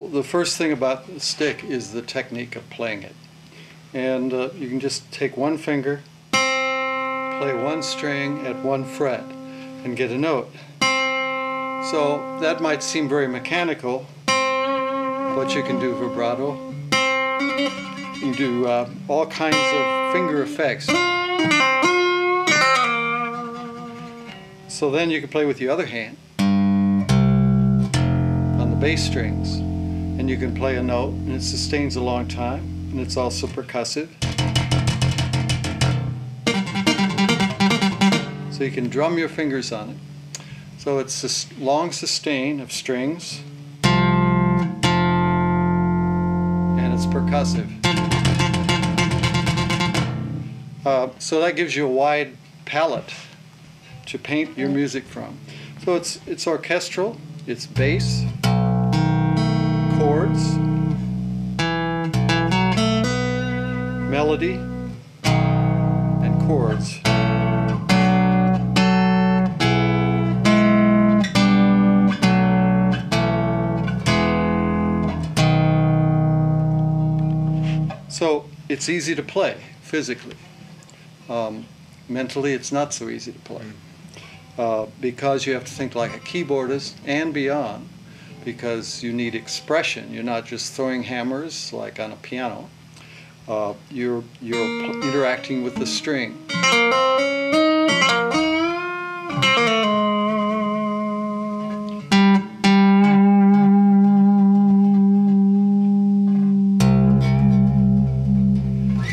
The first thing about the stick is the technique of playing it. And you can just take one finger, play one string at one fret, and get a note. So that might seem very mechanical, but you can do vibrato. You can do all kinds of finger effects. So then you can play with the other hand on the bass strings, and you can play a note and it sustains a long time, and it's also percussive. So you can drum your fingers on it. So it's this long sustain of strings, and it's percussive. So that gives you a wide palette to paint your music from. So it's orchestral, it's bass, chords, melody, and chords. So it's easy to play physically. Mentally, it's not so easy to play because you have to think like a keyboardist and beyond, because you need expression. You're not just throwing hammers like on a piano. You're interacting with the string.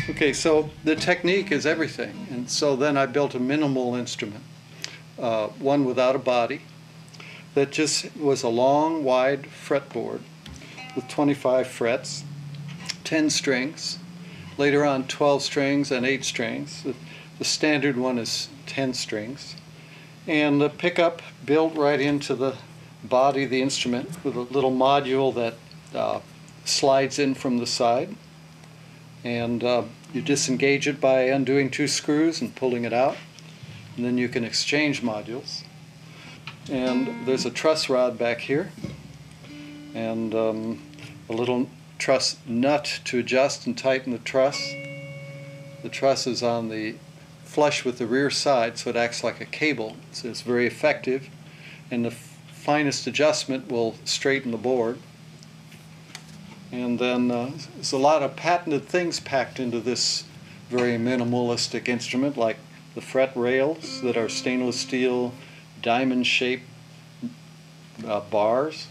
Okay, so the technique is everything, and so then I built a minimal instrument, one without a body, that just was a long, wide fretboard with 25 frets, 10 strings, later on 12 strings and 8 strings. The standard one is 10 strings, and the pickup built right into the body of the instrument with a little module that slides in from the side, and you disengage it by undoing 2 screws and pulling it out, and then you can exchange modules. And there's a truss rod back here, and a little truss nut to adjust and tighten the truss. The truss is on the flush with the rear side, so it acts like a cable, so it's very effective, and the finest adjustment will straighten the board. And then there's a lot of patented things packed into this very minimalistic instrument, like the fret rails that are stainless steel, diamond-shaped bars,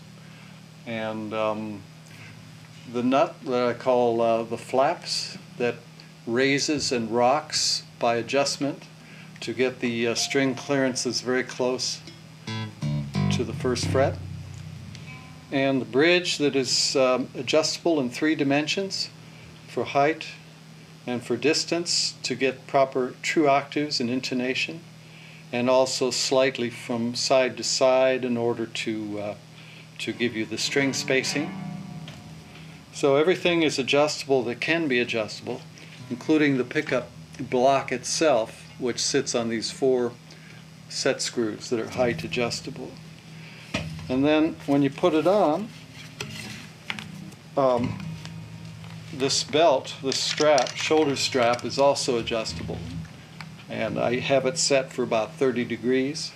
and the nut that I call the flaps that raises and rocks by adjustment to get the string clearances very close to the first fret. And the bridge that is adjustable in 3 dimensions for height and for distance to get proper true octaves and intonation, and also slightly from side to side in order to give you the string spacing. So everything is adjustable that can be adjustable, including the pickup block itself, which sits on these 4 set screws that are height adjustable. And then when you put it on, this belt, this strap, shoulder strap, is also adjustable. And I have it set for about 30 degrees.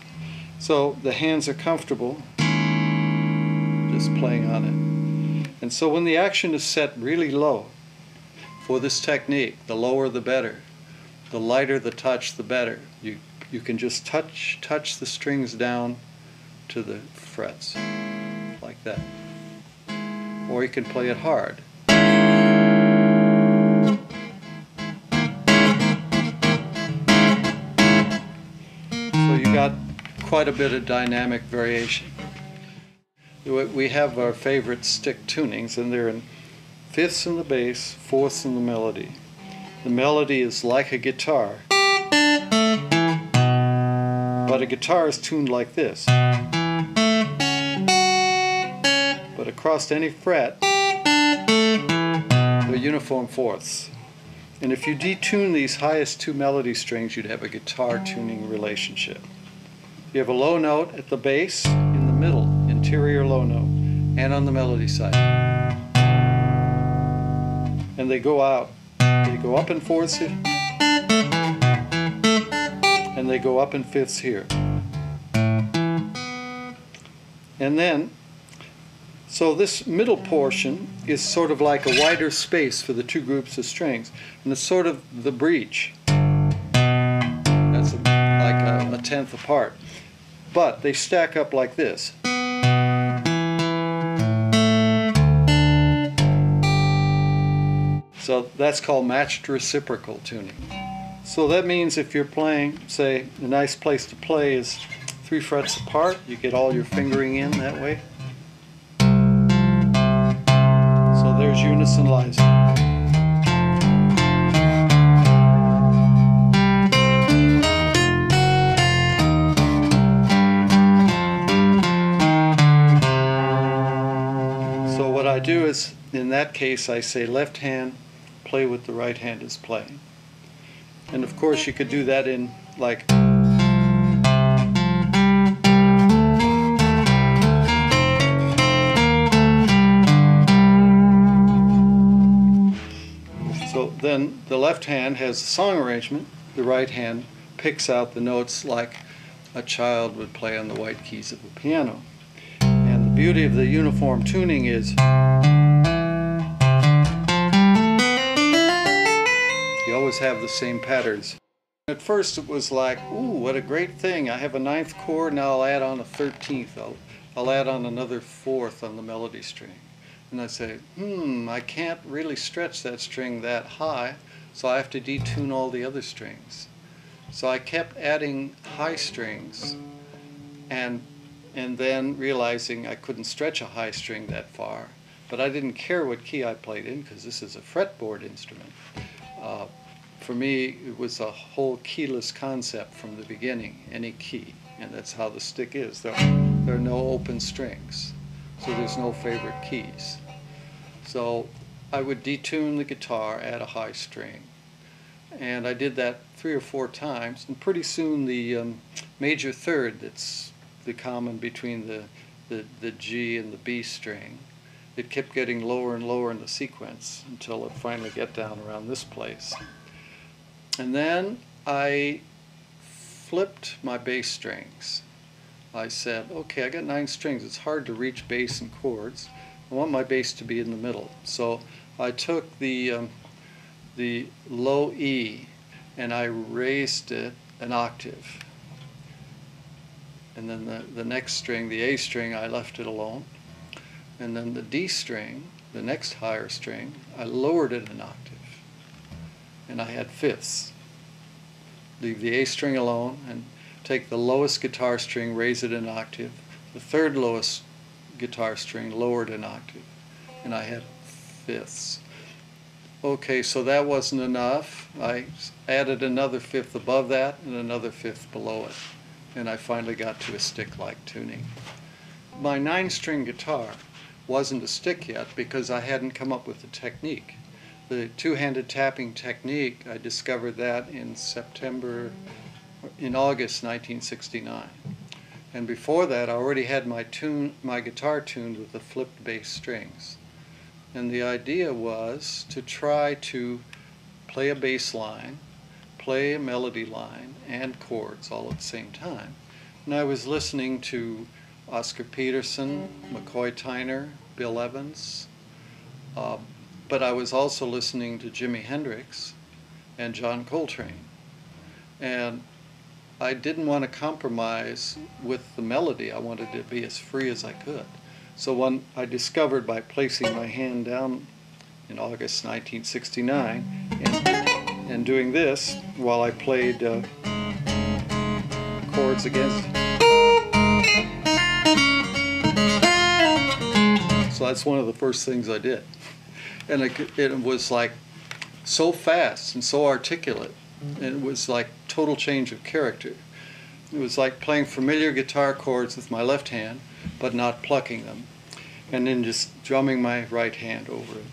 So the hands are comfortable just playing on it. And so when the action is set really low for this technique, the lower the better. The lighter the touch, the better. You can just touch the strings down to the frets like that, or you can play it hard. So you got quite a bit of dynamic variation. We have our favorite stick tunings, and they're in 5ths in the bass, 4ths in the melody. The melody is like a guitar, but a guitar is tuned like this. But across any fret, they're uniform 4ths. And if you detune these highest 2 melody strings, you'd have a guitar tuning relationship. You have a low note at the bass, in the middle, interior low note, and on the melody side. and they go out. They go up in fourths here, and they go up in fifths here. And then, so this middle portion is sort of like a wider space for the two groups of strings, and it's sort of the breach. That's like a tenth apart. But they stack up like this. So that's called matched reciprocal tuning. So that means if you're playing, say, a nice place to play is 3 frets apart, you get all your fingering in that way. So there's unison lines. So what I do is, in that case, I say left hand, play what the right hand is playing. And of course you could do that in like so then the left hand has the song arrangement, the right hand picks out the notes like a child would play on the white keys of a piano. And the beauty of the uniform tuning is you always have the same patterns. At first it was like, ooh, what a great thing. I have a 9th chord, now I'll add on a 13th. I'll add on another 4th on the melody string. And I say, I can't really stretch that string that high, so I have to detune all the other strings. So I kept adding high strings, and then realizing I couldn't stretch a high string that far. But I didn't care what key I played in, because this is a fretboard instrument. For me, it was a whole keyless concept from the beginning, any key, and that's how the stick is. There are no open strings, so there's no favorite keys. So I would detune the guitar, add a high string, and I did that 3 or 4 times, and pretty soon the major third, that's the common between the G and the B string, it kept getting lower and lower in the sequence until it finally got down around this place. And then I flipped my bass strings. I said, okay, I got 9 strings. It's hard to reach bass and chords. I want my bass to be in the middle. So I took the low E and I raised it an octave. And then the next string, the A string, I left it alone. And then the D string, the next higher string, I lowered it an octave. And I had fifths. Leave the A string alone and take the lowest guitar string, raise it an octave. The third lowest guitar string, lowered an octave. And I had fifths. Okay, so that wasn't enough. I added another fifth above that and another fifth below it. And I finally got to a stick-like tuning. My 9-string guitar wasn't a stick yet because I hadn't come up with the technique. The two-handed tapping technique, I discovered that in August 1969. And before that, I already had my guitar tuned with the flipped bass strings. And the idea was to try to play a bass line, play a melody line, and chords all at the same time. And I was listening to Oscar Peterson, McCoy Tyner, Bill Evans, but I was also listening to Jimi Hendrix and John Coltrane. And I didn't want to compromise with the melody. I wanted to be as free as I could. So I discovered by placing my hand down in August 1969 and doing this while I played chords against. So that's one of the first things I did. And it was like so fast and so articulate. And it was like total change of character. It was like playing familiar guitar chords with my left hand, but not plucking them. And then just drumming my right hand over it.